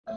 Hello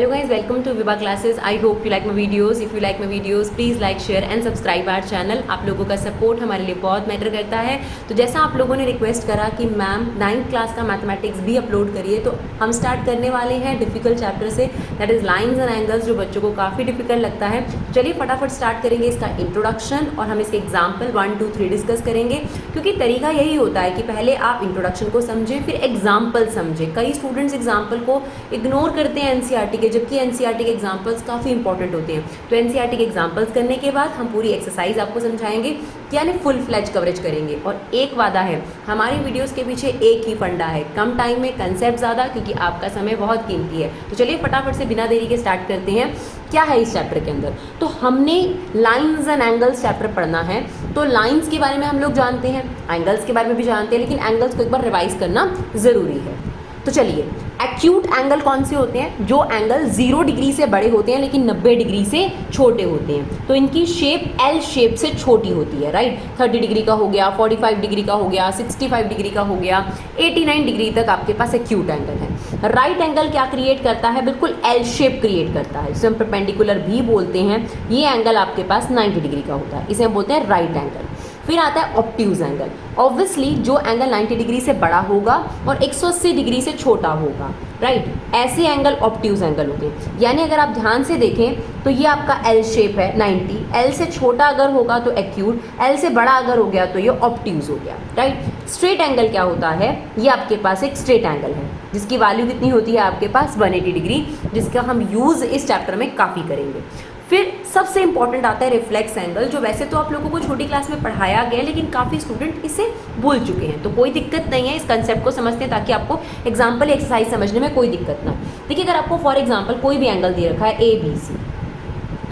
guys, welcome to Viva Classes. I hope you like my videos. If you like my videos, please like, share and subscribe our channel. आप लोगों का support हमारे लिए बहुत matter करता है। तो जैसा आप लोगों ने रिक्वेस्ट करा कि मैम 9th क्लास का मैथमेटिक्स भी अपलोड करिए, तो हम स्टार्ट करने वाले हैं डिफ़िकल्ट चैप्टर से, that is lines and angles, जो बच्चों को काफ़ी डिफिकल्ट लगता है। चलिए फटाफट स्टार्ट करेंगे इसका इंट्रोडक्शन और हम इसके एग्जाम्पल 1, 2, 3 डिस्कस करेंगे, क्योंकि तरीका यही होता है कि पहले आप इंट्रोडक्शन को समझें फिर एग्जाम्पल समझें। कई स्टूडेंट्स एग्जाम्पल को इग्नोर करते हैं एनसीईआरटी के, जबकि एनसीईआरटी के एग्जाम्पल्स काफ़ी इंपॉर्टेंट होते हैं। तो एनसीईआरटी के एग्जाम्पल्स करने के बाद हम पूरी एक्सरसाइज आपको समझाएंगे, यानी फुल फ्लैज कवरेज करेंगे। और एक वादा है, हमारी वीडियोस के पीछे एक ही फंडा है, कम टाइम में कंसेप्ट ज़्यादा, क्योंकि आपका समय बहुत कीमती है। तो चलिए फटाफट से बिना देरी के स्टार्ट करते हैं। क्या है इस चैप्टर के अंदर? तो हमने लाइन्स एंड एंगल्स चैप्टर पढ़ना है। तो लाइन्स के बारे में हम लोग जानते हैं, एंगल्स के बारे में भी जानते हैं, लेकिन एंगल्स को एक बार रिवाइज करना ज़रूरी है। तो चलिए, एक्यूट एंगल कौन से होते हैं? जो एंगल 0 डिग्री से बड़े होते हैं लेकिन 90 डिग्री से छोटे होते हैं। तो इनकी शेप एल शेप से छोटी होती है, राइट। 30 डिग्री का हो गया, 45 डिग्री का हो गया, 65 डिग्री का हो गया, 89 डिग्री तक आपके पास एक्यूट एंगल है। राइट एंगल क्या क्रिएट करता है? बिल्कुल एल शेप क्रिएट करता है, जिसे हम परपेंडिकुलर भी बोलते हैं। ये एंगल आपके पास 90 डिग्री का होता है, इसे हम बोलते हैं राइट एंगल। फिर आता है ऑब्ट्यूज एंगल। ऑब्वियसली जो एंगल 90 डिग्री से बड़ा होगा और 180 डिग्री से छोटा होगा, राइट, ऐसे एंगल ऑब्ट्यूज एंगल होते हैं। यानी अगर आप ध्यान से देखें तो ये आपका एल शेप है 90, एल से छोटा अगर होगा तो एक्यूट, एल से बड़ा अगर हो गया तो ये ऑब्ट्यूज हो गया, राइट। स्ट्रेट एंगल क्या होता है? ये आपके पास एक स्ट्रेट एंगल है जिसकी वैल्यू कितनी होती है आपके पास? 180 डिग्री, जिसका हम यूज़ इस चैप्टर में काफ़ी करेंगे। फिर सबसे इंपॉर्टेंट आता है रिफ्लेक्स एंगल, जो वैसे तो आप लोगों को छोटी क्लास में पढ़ाया गया, लेकिन काफ़ी स्टूडेंट इसे भूल चुके हैं। तो कोई दिक्कत नहीं है, इस कंसेप्ट को समझते हैं ताकि आपको एग्जाम्पल एक्सरसाइज समझने में कोई दिक्कत ना। देखिए, अगर आपको फॉर एग्जाम्पल कोई भी एंगल दे रखा है ABC,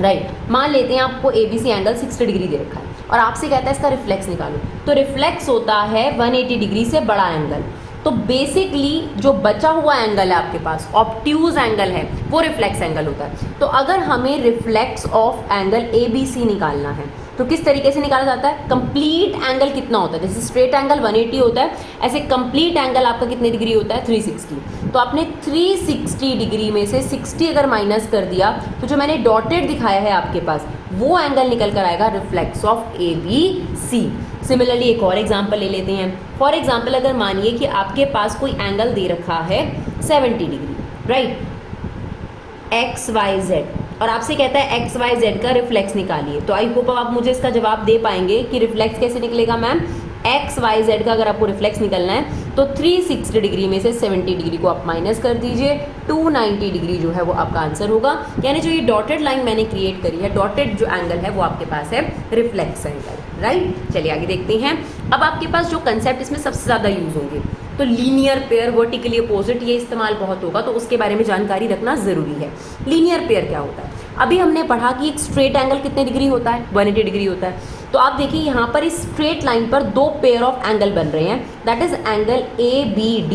राइट, मान लेते हैं आपको ABC एंगल 60 डिग्री दे रखा है और आपसे कहता है इसका रिफ्लेक्स निकालो। तो रिफ्लेक्स होता है 180 डिग्री से बड़ा एंगल। तो बेसिकली जो बचा हुआ एंगल है आपके पास, ऑब्ट्यूज एंगल है, वो रिफ्लेक्स एंगल होता है। तो अगर हमें रिफ्लेक्स ऑफ एंगल ABC निकालना है तो किस तरीके से निकाला जाता है? कंप्लीट एंगल कितना होता है? जैसे स्ट्रेट एंगल 180 होता है, ऐसे कंप्लीट एंगल आपका कितने डिग्री होता है? 360। तो आपने 360 डिग्री में से 60 अगर माइनस कर दिया तो जो मैंने डॉटेड दिखाया है आपके पास, वो एंगल निकल कर आएगा रिफ्लेक्स ऑफ ABC। सिमिलरली एक और एग्जाम्पल ले लेते हैं। फॉर एग्जाम्पल अगर मानिए कि आपके पास कोई एंगल दे रखा है 70 डिग्री, राइट, XYZ, और आपसे कहता है XYZ का रिफ्लेक्स निकालिए। तो आई होप आप मुझे इसका जवाब दे पाएंगे कि रिफ्लेक्स कैसे निकलेगा मैम। XYZ का अगर आपको रिफ्लेक्स निकलना है तो 360 डिग्री में से 70 डिग्री को आप माइनस कर दीजिए, 290 डिग्री जो है वो आपका आंसर होगा। यानी जो ये डॉटेड लाइन मैंने क्रिएट करी है, डॉटेड जो एंगल है वो आपके पास है रिफ्लेक्स एंगल, राइट। चलिए आगे देखते हैं। अब आपके पास जो कंसेप्ट इसमें सबसे ज़्यादा यूज़ होंगे, तो लीनियर पेयर, वर्टिकली अपोजिट, ये इस्तेमाल बहुत होगा, तो उसके बारे में जानकारी रखना ज़रूरी है। लीनियर पेयर क्या होता है? अभी हमने पढ़ा कि एक स्ट्रेट एंगल कितने डिग्री होता है? 180 डिग्री होता है। तो आप देखिए यहाँ पर इस स्ट्रेट लाइन पर 2 पेयर ऑफ एंगल बन रहे हैं, दैट इज एंगल ABD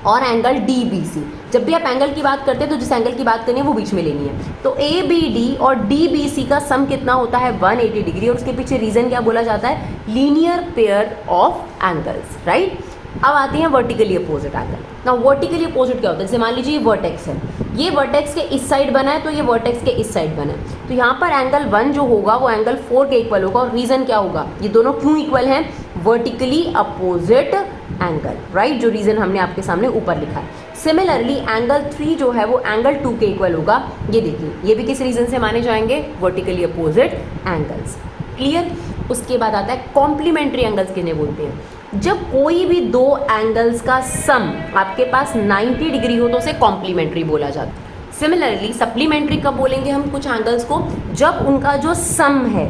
और एंगल DBC। जब भी आप एंगल की बात करते हैं तो जिस एंगल की बात करनी है वो बीच में लेनी है। तो ABD और DBC का सम कितना होता है? 180 डिग्री, और उसके पीछे रीजन क्या बोला जाता है? Linear pair of angles, right. अब आते हैं वर्टिकली अपोजिट एंगल। ना वर्टिकली अपोजिट क्या होता है? जैसे मान लीजिए ये वर्टेक्स है, ये वर्टेक्स के इस साइड बना है तो ये वर्टेक्स के इस साइड बना है। तो यहाँ पर एंगल 1 जो होगा वो एंगल 4 के इक्वल होगा, और रीज़न क्या होगा? ये दोनों क्यों इक्वल हैं? वर्टिकली अपोजिट एंगल, राइट, जो रीज़न हमने आपके सामने ऊपर लिखा है। सिमिलरली एंगल 3 जो है वो एंगल 2 के इक्वल होगा। ये देखिए, ये भी किस रीज़न से माने जाएंगे? Vertically opposite angles. क्लियर? उसके बाद आता है कॉम्प्लीमेंट्री एंगल्स किन्हें बोलते हैं? जब कोई भी 2 एंगल्स का सम आपके पास 90 डिग्री हो तो उसे कॉम्प्लीमेंट्री बोला जाता है। सिमिलरली सप्लीमेंट्री कब बोलेंगे हम कुछ एंगल्स को? जब उनका जो सम है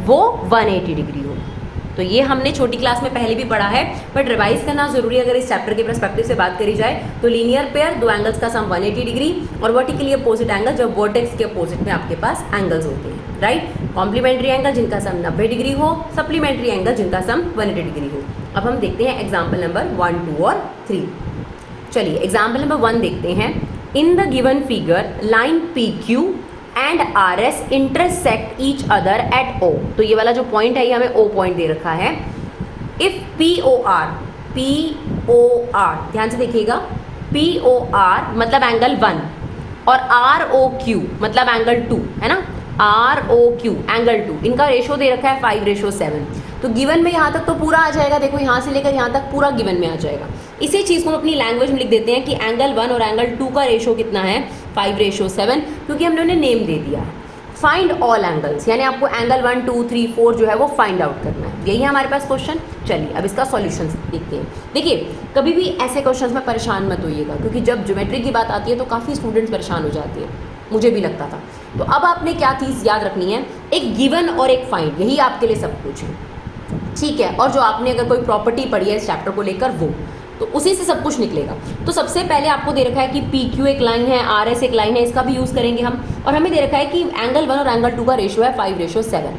वो 180 डिग्री हो। तो ये हमने छोटी क्लास में पहले भी पढ़ा है, बट रिवाइज करना जरूरी है अगर इस चैप्टर के पर्सपेक्टिव से बात करी जाए। तो लीनियर पेयर, 2 एंगल्स का सम 180 डिग्री, और वर्टिकली अपोजिट एंगल जब वर्टेक्स के अपोजिट में आपके पास एंगल्स होते हैं, राइट। कॉम्प्लीमेंट्री एंगल जिनका सम 90 डिग्री हो, सप्लीमेंट्री एंगल जिनका सम 180 डिग्री हो। अब हम देखते हैं एग्जाम्पल नंबर 1, 2 और 3। चलिए एग्जाम्पल नंबर 1 देखते हैं। In the given figure line PQ and R S intersect each other at O. तो ये वाला जो पॉइंट है ये हमें ओ पॉइंट दे रखा है। इफ पी ओ आर ध्यान से देखिएगा, पी ओ आर मतलब एंगल 1 और आर ओ क्यू मतलब एंगल 2 है ना, आर ओ क्यू एंगल 2, इनका रेशो दे रखा है 5:7। तो गिवन में यहाँ तक तो पूरा आ जाएगा, देखो यहाँ से लेकर यहाँ तक पूरा गिवन में आ जाएगा। इसी चीज़ को हम अपनी लैंग्वेज में लिख देते हैं कि एंगल 1 और एंगल 2 का रेशो कितना है 5:7, क्योंकि हमने उन्हें नेम दे दिया है। फाइंड ऑल एंगल्स, यानी आपको एंगल 1 2 3 4 जो है वो फाइंड आउट करना है। यही है हमारे पास क्वेश्चन। चलिए अब इसका सॉल्यूशन देखते हैं। देखिए कभी भी ऐसे क्वेश्चंस में परेशान मत होइएगा, क्योंकि जब ज्योमेट्री की बात आती है तो काफ़ी स्टूडेंट्स परेशान हो जाते हैं, मुझे भी लगता था। तो अब आपने क्या चीज़ याद रखनी है, एक गिवन और एक फाइंड, यही आपके लिए सब कुछ है, ठीक है। और जो आपने अगर कोई प्रॉपर्टी पढ़ी है इस चैप्टर को लेकर वो, तो उसी से सब कुछ निकलेगा। तो सबसे पहले आपको दे रखा है कि पी क्यू एक लाइन है, आर एस एक लाइन है, इसका भी यूज़ करेंगे हम। और हमें दे रखा है कि एंगल 1 और एंगल 2 का रेशो है 5:7।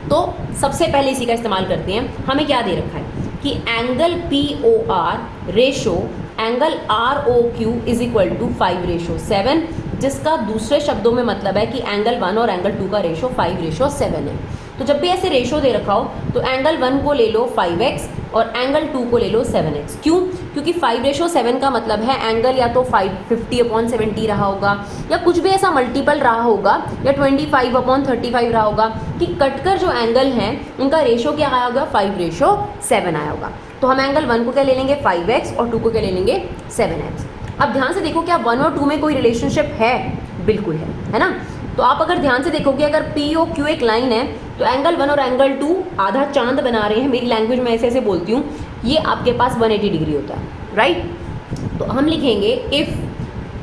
तो सबसे पहले इसी का इस्तेमाल करते हैं। हमें क्या दे रखा है कि angle P O R ratio angle R O Q is equal to 5:7, जिसका दूसरे शब्दों में मतलब है कि एंगल 1 और एंगल 2 का रेशो 5:7 है। तो जब भी ऐसे रेशो दे रखा हो तो एंगल 1 को ले लो 5x और एंगल 2 को ले लो 7x। क्यों? क्योंकि 5:7 का मतलब है एंगल या तो 50/70 रहा होगा, या कुछ भी ऐसा मल्टीपल रहा होगा, या 25/35 रहा होगा, कि कटकर जो एंगल हैं उनका रेशो क्या आया होगा 5:7 आया होगा। तो हम एंगल 1 को क्या ले लेंगे 5x और 2 को क्या ले लेंगे 7x। अब ध्यान से देखो, क्या 1 और 2 में कोई रिलेशनशिप है? बिल्कुल है ना। तो आप अगर ध्यान से देखोगे, अगर पी ओ क्यू एक लाइन है तो एंगल 1 और एंगल 2 आधा चांद बना रहे हैं, मेरी लैंग्वेज में ऐसे ऐसे बोलती हूँ, ये आपके पास 180 डिग्री होता है, राइट। तो हम लिखेंगे if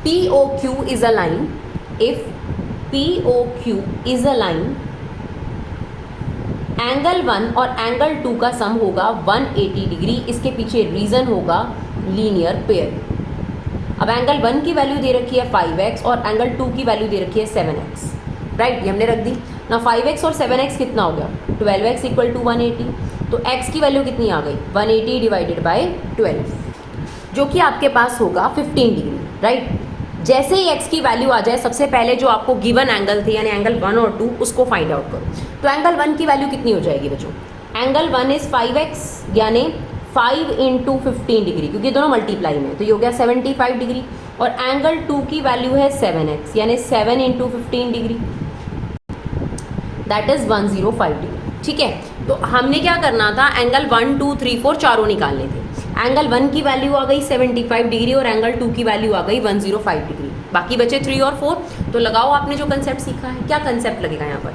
P O Q is a line, if P O Q is a line, angle 1 और एंगल 2 का सम होगा 180 डिग्री। इसके पीछे रीजन होगा लीनियर पेयर। अब एंगल 1 की वैल्यू दे रखी है 5x और एंगल 2 की वैल्यू दे रखी है 7x, राइट, ये हमने रख दी ना। 5x और 7x कितना हो गया 12x इक्वल टू 180। तो x की वैल्यू कितनी आ गई 180 डिवाइडेड बाय 12, जो कि आपके पास होगा 15 डिग्री, राइट। जैसे ही x की वैल्यू आ जाए, सबसे पहले जो आपको गिवन एंगल थे यानी एंगल 1 और 2 उसको फाइंड आउट करो। तो एंगल 1 की वैल्यू कितनी हो जाएगी बच्चों, एंगल 1 इज 5x यानी 5 × 15 डिग्री, क्योंकि दोनों मल्टीप्लाई में, तो ये हो गया 75 डिग्री। और एंगल 2 की वैल्यू है 7x यानी 7 × 15 डिग्री, दैट इज 105 डिग्री, ठीक है। तो हमने क्या करना था, एंगल 1 2 3 4 चारों निकालने थे। एंगल 1 की वैल्यू आ गई 75 डिग्री और एंगल 2 की वैल्यू आ गई 105 डिग्री, बाकी बचे 3 और 4। तो लगाओ आपने जो कंसेप्ट सीखा है, क्या कंसेप्ट लगेगा यहाँ पर,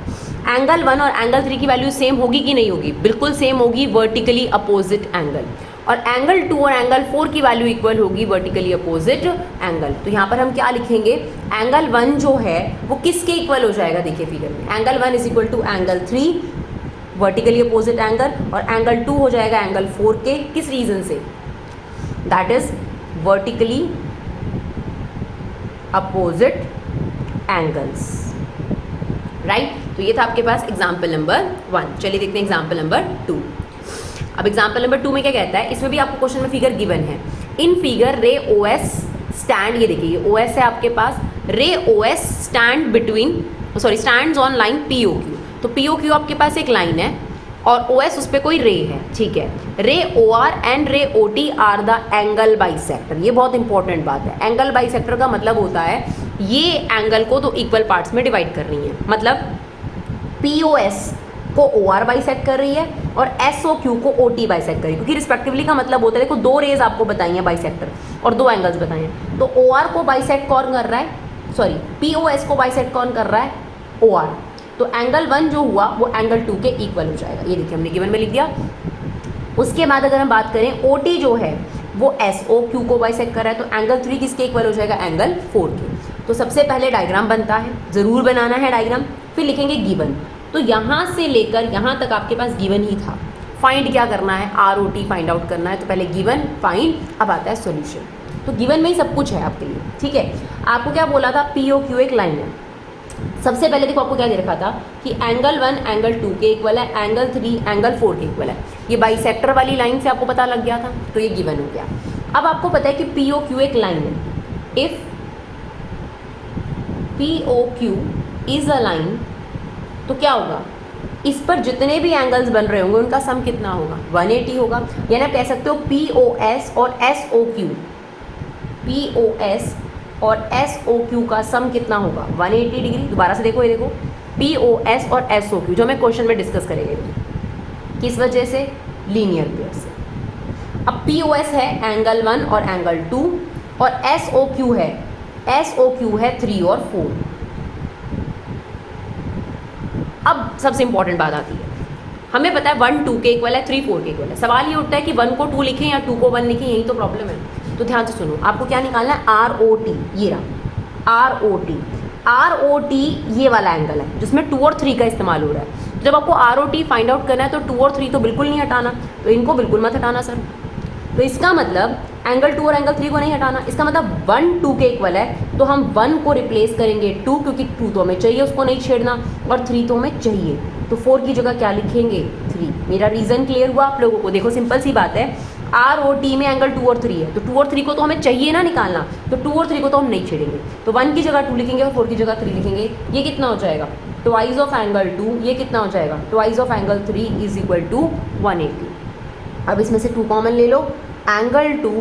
एंगल 1 और एंगल 3 की वैल्यू सेम होगी कि नहीं होगी, बिल्कुल सेम होगी, वर्टिकली अपोजिट एंगल। और एंगल 2 और एंगल 4 की वैल्यू इक्वल होगी, वर्टिकली अपोजिट एंगल। तो यहाँ पर हम क्या लिखेंगे, एंगल 1 जो है वो किसके इक्वल हो जाएगा, देखिए फिगर में, angle 1 is equal to angle 3 vertically opposite angle, और एंगल 2 हो जाएगा एंगल 4 के, किस रीजन से, that is vertically opposite angles, right. तो ये था आपके पास एग्जाम्पल नंबर 1। चलिए देखते हैं एग्जाम्पल नंबर 2। अब एग्जाम्पल नंबर 2 में क्या कहता है, इसमें भी आपको क्वेश्चन में फिगर गिवन है। इन फिगर रे ओ एस स्टैंड, ये देखिए ओ एस है आपके पास, ray O S stand between stands on line P O Q. तो पी ओ क्यू आपके पास एक लाइन है और ओ एस उस पर कोई रे है, ठीक है। रे ओ R and ray O T R the angle bisector, ये बहुत इंपॉर्टेंट बात है। एंगल बाइसेक्टर का मतलब होता है ये एंगल को दो इक्वल पार्ट्स में डिवाइड कर रही है, मतलब पी ओ एस को ओ आर बाइसेक्ट कर रही है और एस ओ क्यू को ओ टी बाइसेक्ट कर रही है, क्योंकि रिस्पेक्टिवली का मतलब होता है, देखो दो रेज आपको बताई हैं बाइसेक्टर और दो एंगल्स बताए हैं। तो ओ आर को बाइसेक्ट कौन कर रहा है, सॉरी पी ओ एस को बाइसेक्ट कौन कर रहा है, ओ आर। तो एंगल 1 जो हुआ वो एंगल 2 के इक्वल हो जाएगा, ये देखिए हमने गिवन में लिख दिया। उसके बाद अगर हम बात करें ओ टी जो है वो एस ओ क्यू को बाइसेक्ट कर रहा है, तो एंगल 3 किसके इक्वल हो जाएगा, एंगल 4 के। तो सबसे पहले डायग्राम बनता है, ज़रूर बनाना है डायग्राम, फिर लिखेंगे गिवन। तो यहाँ से लेकर यहाँ तक आपके पास गिवन ही था। फाइंड क्या करना है, R O T find out करना है, तो पहले गिवन फाइंड, अब आता है सॉल्यूशन। तो गिवन में ही सब कुछ है आपके लिए, ठीक है। आपको क्या बोला था, पी ओ क्यू एक लाइन है। सबसे पहले देखो आपको क्या दे रखा था कि एंगल 1 एंगल 2 के इक्वल है, एंगल 3 एंगल 4 के इक्वल है। ये बाइसेक्टर वाली लाइन से आपको पता लग गया था, तो ये गिवन हो गया। अब आपको पता है कि पी ओ क्यू एक लाइन है। If P O Q is a line, तो क्या होगा, इस पर जितने भी एंगल्स बन रहे होंगे उनका सम कितना होगा, 180 होगा। यानी आप कह सकते हो POS और SOQ, POS और SOQ का सम कितना होगा, 180 डिग्री। दोबारा से देखो, ये देखो POS और SOQ जो हमें क्वेश्चन में डिस्कस करेंगे, किस वजह से, लीनियर पेयर से। अब POS है एंगल 1 और एंगल 2 और SOQ है 3 और 4। अब सबसे इंपॉर्टेंट बात आती है, हमें पता है 1 2 के इक्वल है, 3 4 के इक्वल है। सवाल ये उठता है कि 1 को 2 लिखें या 2 को 1 लिखें, यही तो प्रॉब्लम है। तो ध्यान से सुनो, आपको क्या निकालना है, ROT, ये रहा ROT ये वाला एंगल है जिसमें 2 और 3 का इस्तेमाल हो रहा है। जब आपको ROT फाइंड आउट करना है तो 2 और 3 तो बिल्कुल नहीं हटाना, तो इनको बिल्कुल मत हटाना सर। तो इसका मतलब एंगल 2 और एंगल 3 को नहीं हटाना, इसका मतलब 1 2 के इक्वल है, तो हम 1 को रिप्लेस करेंगे 2, क्योंकि 2 तो हमें चाहिए, उसको नहीं छेड़ना, और 3 तो हमें चाहिए, तो 4 की जगह क्या लिखेंगे, 3। मेरा रीज़न क्लियर हुआ आप लोगों को। देखो सिंपल सी बात है, ROT में एंगल 2 और 3 है, तो 2 और 3 को तो हमें चाहिए ना निकालना, तो 2 और 3 को तो हम नहीं छेड़ेंगे, तो 1 की जगह 2 लिखेंगे और 4 की जगह 3 लिखेंगे। ये कितना हो जाएगा, ट्वाइस ऑफ एंगल 2, ये कितना हो जाएगा, twice of angle 3 is equal to 180। अब इसमें से 2 कॉमन ले लो, angle 2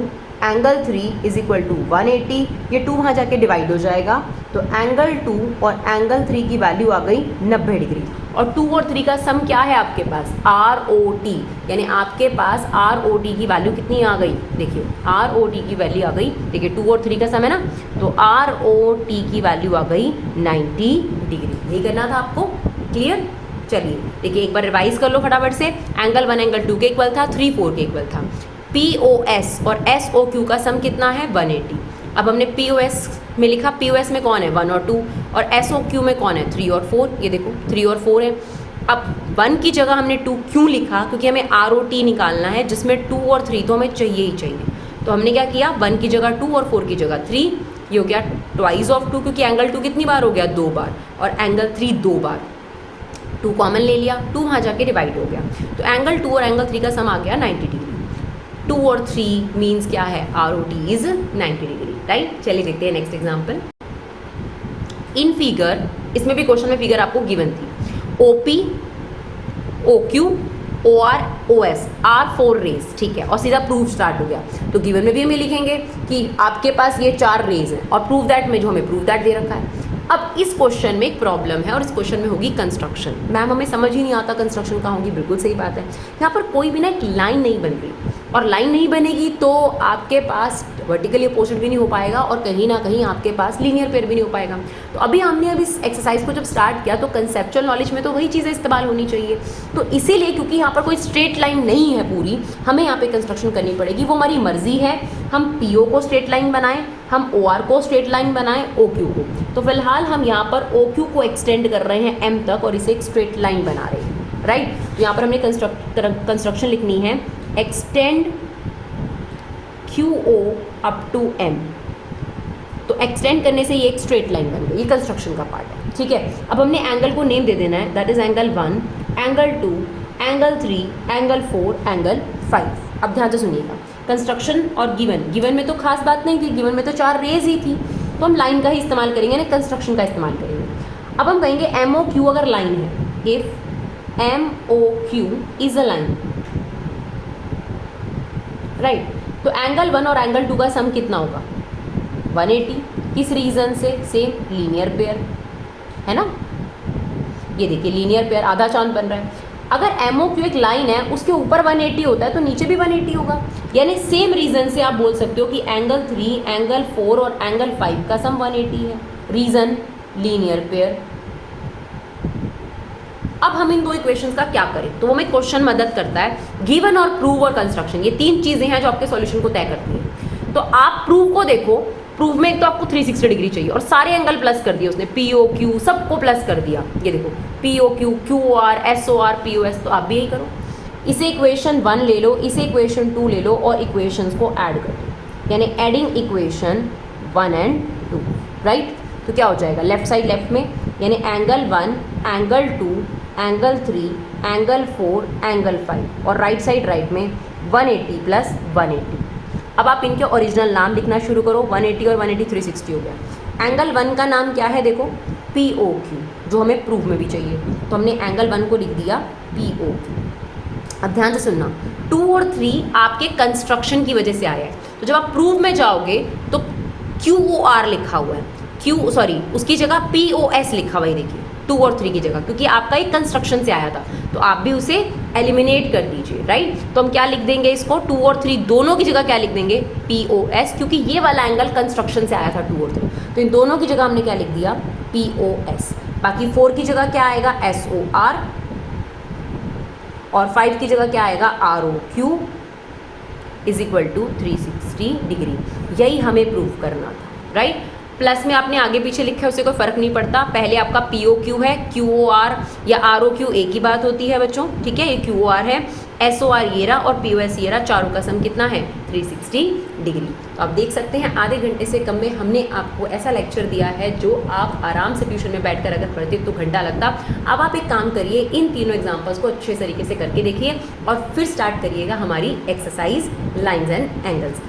angle 3 is equal to 180, ये 2 वहाँ जाके डिवाइड हो जाएगा, तो एंगल 2 और एंगल 3 की वैल्यू आ गई 90 डिग्री। और 2 और 3 का सम क्या है आपके पास, ROT, यानी आपके पास ROT की वैल्यू कितनी आ गई, देखिए ROT की वैल्यू आ गई, देखिए 2 और 3 का सम है ना, तो ROT की वैल्यू आ गई 90 डिग्री। यही करना था आपको, क्लियर। चलिए देखिए एक बार रिवाइज कर लो फटाफट से, एंगल 1 एंगल 2 के इक्वल था, 3 4 के इक्वल था। POS और SOQ का सम कितना है, 180। अब हमने POS में लिखा, POS में कौन है, 1 और 2, और SOQ में कौन है, 3 और 4। ये देखो 3 और 4 है। अब 1 की जगह हमने 2 क्यों लिखा, क्योंकि हमें ROT निकालना है, जिसमें 2 और 3 तो हमें चाहिए ही चाहिए। तो हमने क्या किया, 1 की जगह 2 और 4 की जगह 3, ये हो गया ट्वाइस ऑफ 2, क्योंकि एंगल 2 कितनी बार हो गया, 2 बार, और एंगल 3 2 बार। 2 कॉमन ले लिया, 2 वहाँ जाके डिवाइड हो गया, तो एंगल 2 और एंगल 3 का सम आ गया 90 डिग्री। 2 और 3 मीन्स क्या है, ROT इज 90 डिग्री, राइट। चलिए देखते हैं नेक्स्ट एग्जाम्पल। इन फिगर, इसमें भी क्वेश्चन में फिगर आपको गिवन थी, OP OQ OR OS are 4 rays, ठीक है, और सीधा प्रूफ स्टार्ट हो गया। तो गिवन में भी हमें लिखेंगे कि आपके पास ये 4 रेज हैं, और प्रूफ दैट में जो हमें प्रूफ दैट दे रखा है। अब इस क्वेश्चन में एक प्रॉब्लम है, और इस क्वेश्चन में होगी कंस्ट्रक्शन। मैम हमें समझ ही नहीं आता कंस्ट्रक्शन कहाँ होगी, बिल्कुल सही बात है। यहाँ पर कोई भी ना एक लाइन नहीं बन रही, और लाइन नहीं बनेगी तो आपके पास वर्टिकली अपोजिट भी नहीं हो पाएगा, और कहीं ना कहीं आपके पास लीनियर पेयर भी नहीं हो पाएगा। तो अभी हमने इस एक्सरसाइज को जब स्टार्ट किया तो कंसेप्चुअल नॉलेज में तो वही चीज़ें इस्तेमाल होनी चाहिए। तो इसीलिए क्योंकि यहाँ पर कोई स्ट्रेट लाइन नहीं है पूरी, हमें यहाँ पे कंस्ट्रक्शन करनी पड़ेगी। वो हमारी मर्जी है, हम PO को स्ट्रेट लाइन बनाएं, हम OR को स्ट्रेट लाइन बनाएं, OQ को। तो फिलहाल हम यहाँ पर OQ को एक्सटेंड कर रहे हैं M तक, और इसे एक स्ट्रेट लाइन बना रहे हैं, राइट। तो यहाँ पर हमने कंस्ट्रक्शन लिखनी है, extend QO up to M। तो एक्सटेंड करने से ये एक स्ट्रेट लाइन बन गई, ये कंस्ट्रक्शन का पार्ट है, ठीक है। अब हमने एंगल को नेम दे देना है, that is angle 1, angle 2, angle 3, angle 4, angle 5। अब ध्यान से सुनिएगा, कंस्ट्रक्शन और गिवन में तो खास बात नहीं थी, गिवन में तो 4 रेज ही थी, तो हम लाइन का ही इस्तेमाल करेंगे ना, कंस्ट्रक्शन का इस्तेमाल करेंगे। अब हम कहेंगे MOQ अगर लाइन है, if MOQ is a line, right, तो एंगल 1 और एंगल 2 का सम कितना होगा, 180। किस रीजन से, सेम लीनियर पेयर है ना, ये देखिए लीनियर पेयर, आधा चांद बन रहा है। अगर MOQ एक लाइन है, उसके ऊपर 180 होता है तो नीचे भी 180 होगा, यानी सेम रीजन से आप बोल सकते हो कि एंगल 3, एंगल 4 और एंगल 5 का सम 180 है। Reason linear pair. अब हम इन 2 इक्वेशंस का क्या करें, तो वो हमें क्वेश्चन मदद करता है। गिवन और प्रूव और कंस्ट्रक्शन, ये 3 चीजें हैं जो आपके सॉल्यूशन को तय करती हैं। तो आप प्रूव को देखो, प्रूव में एक तो आपको 360 डिग्री चाहिए, और सारे एंगल प्लस कर दिए उसने, POQ सबको प्लस कर दिया। ये देखो POQ, QR, SOR, POS, तो आप भी यही करो। इसे इक्वेशन 1 ले लो, इसे इक्वेशन 2 ले लो, और इक्वेशंस को ऐड कर दो, यानी एडिंग इक्वेशन 1 एंड 2, राइट। तो क्या हो जाएगा, लेफ्ट साइड लेफ्ट में, यानी angle 1, angle 2, angle 3, angle 4, angle 5, और राइट साइड राइट में 180 प्लस 180। अब आप इनके ओरिजिनल नाम लिखना शुरू करो, 180 और 180 360 हो गया। एंगल 1 का नाम क्या है, देखो POQ, जो हमें प्रूफ में भी चाहिए। तो हमने एंगल 1 को लिख दिया PO। अब ध्यान से सुनना, 2 और 3 आपके कंस्ट्रक्शन की वजह से आया है, तो जब आप प्रूफ में जाओगे तो QOR लिखा हुआ है, उसकी जगह POS लिखा हुआ है, देखिए 2 और 3 की जगह, क्योंकि आपका एक कंस्ट्रक्शन से आया था, तो आप भी उसे एलिमिनेट कर दीजिए, राइट। तो हम क्या लिख देंगे इसको, 2 और 3 दोनों की जगह क्या लिख देंगे, POS, क्योंकि ये वाला एंगल कंस्ट्रक्शन से आया था 2 और 3, तो इन दोनों की जगह हमने क्या लिख दिया, POS। बाकी 4 की जगह क्या आएगा, SOR, और 5 की जगह क्या आएगा, ROQ is equal to 360 degree. यही हमें प्रूव करना था, राइट। प्लस में आपने आगे पीछे लिखा है उससे कोई फर्क नहीं पड़ता, पहले आपका POQ है, QOR या ROQ एक ही बात होती है बच्चों, ठीक है। ये QOR है, SOR ये रहा और POS ये रहा, चारों का सम कितना है, 360 डिग्री। तो आप देख सकते हैं आधे घंटे से कम में हमने आपको ऐसा लेक्चर दिया है जो आप आराम से ट्यूशन में बैठकर अगर पढ़ते तो घंटा लगता। अब आप एक काम करिए, इन तीनों एग्जाम्पल्स को अच्छे तरीके से करके देखिए और फिर स्टार्ट करिएगा हमारी एक्सरसाइज लाइन्स एंड एंगल्स।